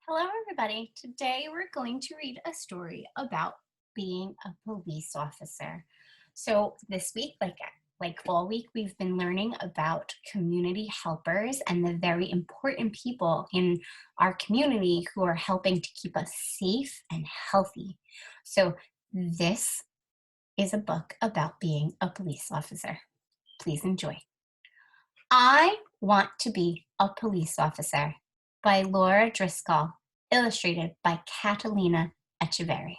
Hello, everybody. Today we're going to read a story about being a police officer. So this week, like all week, we've been learning about community helpers and the very important people in our community who are helping to keep us safe and healthy. So this is a book about being a police officer. Please enjoy. I Want to Be a Police Officer by Laura Driscoll, illustrated by Catalina Echeverry.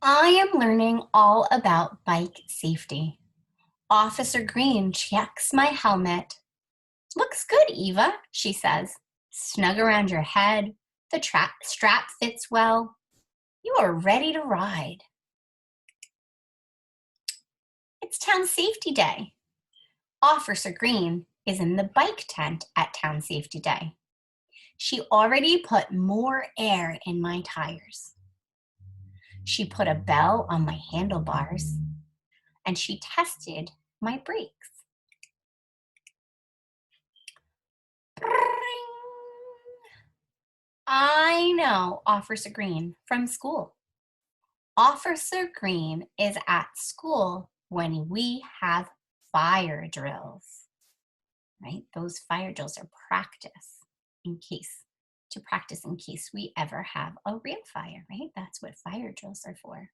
I am learning all about bike safety. Officer Green checks my helmet. Looks good, Eva, she says. Snug around your head. The strap fits well. You are ready to ride. It's Town Safety Day. Officer Green is in the bike tent at Town Safety Day. She already put more air in my tires. She put a bell on my handlebars, and she tested my brakes. I know Officer Green from school. Officer Green is at school when we have fire drills, right? Those fire drills are to practice in case we ever have a real fire, right? That's what fire drills are for.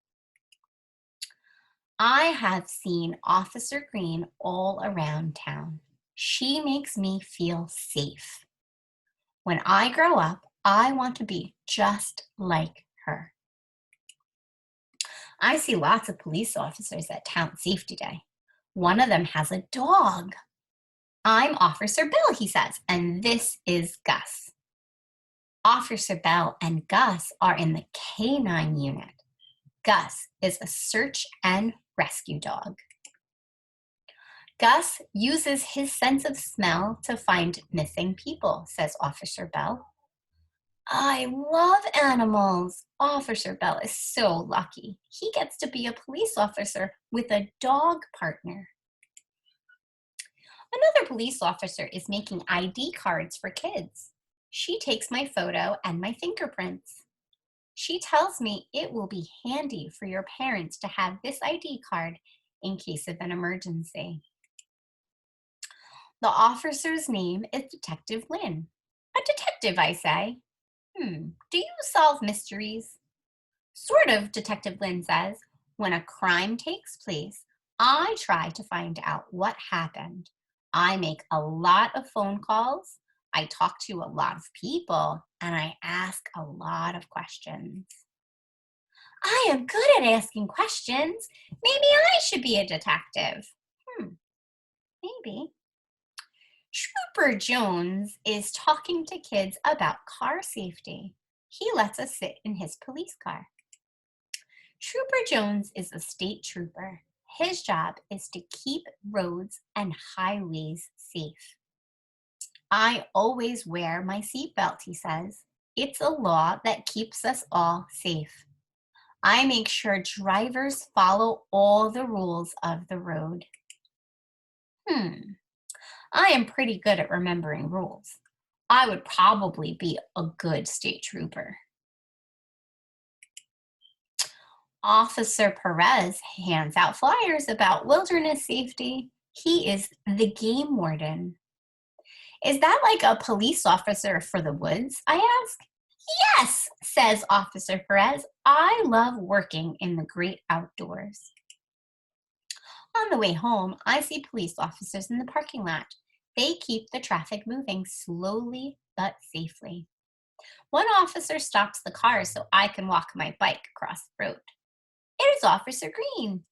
I have seen Officer Green all around town. She makes me feel safe. When I grow up, I want to be just like her. I see lots of police officers at Town Safety Day. One of them has a dog. I'm Officer Bill, he says, and this is Gus. Officer Bell and Gus are in the K9 unit. Gus is a search and rescue dog. Gus uses his sense of smell to find missing people, says Officer Bell. I love animals. Officer Bell is so lucky. He gets to be a police officer with a dog partner. Another police officer is making ID cards for kids. She takes my photo and my fingerprints. She tells me it will be handy for your parents to have this ID card in case of an emergency. The officer's name is Detective Lynn. A detective, I say. Do you solve mysteries? Sort of, Detective Lynn says. When a crime takes place, I try to find out what happened. I make a lot of phone calls. I talk to a lot of people, and I ask a lot of questions. I am good at asking questions. Maybe I should be a detective. Maybe. Trooper Jones is talking to kids about car safety. He lets us sit in his police car. Trooper Jones is a state trooper. His job is to keep roads and highways safe. I always wear my seatbelt, he says. It's a law that keeps us all safe. I make sure drivers follow all the rules of the road. I am pretty good at remembering rules. I would probably be a good state trooper. Officer Perez hands out flyers about wilderness safety. He is the Game Warden. Is that like a police officer for the woods? I ask. Yes, says Officer Perez. I love working in the great outdoors. On the way home, I see police officers in the parking lot. They keep the traffic moving slowly but safely. One officer stops the car so I can walk my bike across the road. It is Officer Green.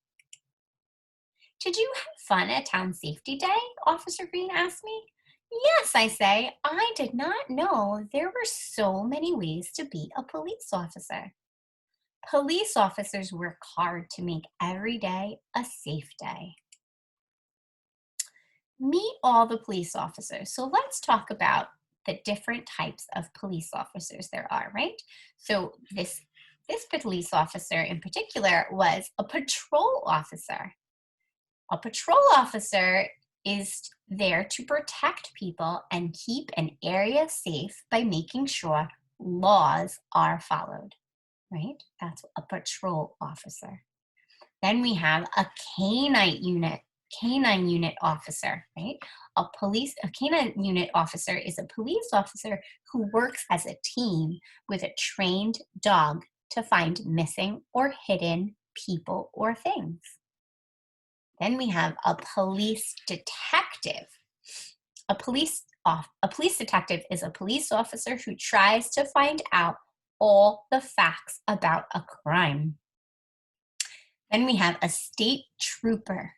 Did you have fun at Town Safety Day? Officer Green asked me. Yes, I say. I did not know there were so many ways to be a police officer. Police officers work hard to make every day a safe day. Meet all the police officers. So let's talk about the different types of police officers there are, right? So this police officer in particular was a patrol officer. A patrol officer is there to protect people and keep an area safe by making sure laws are followed, right? That's a patrol officer. Then we have a canine unit officer, right? A canine unit officer is a police officer who works as a team with a trained dog to find missing or hidden people or things. Then we have a police detective. A police detective is a police officer who tries to find out all the facts about a crime. Then we have a state trooper.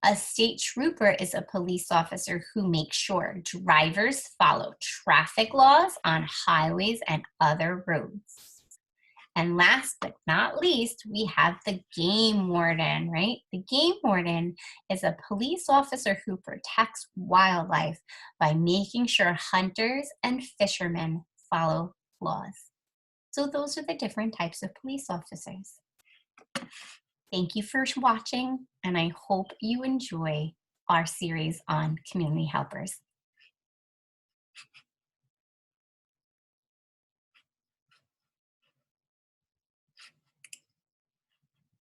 A state trooper is a police officer who makes sure drivers follow traffic laws on highways and other roads. And last but not least, we have the game warden, right? The game warden is a police officer who protects wildlife by making sure hunters and fishermen follow laws. So those are the different types of police officers. Thank you for watching, and I hope you enjoy our series on community helpers.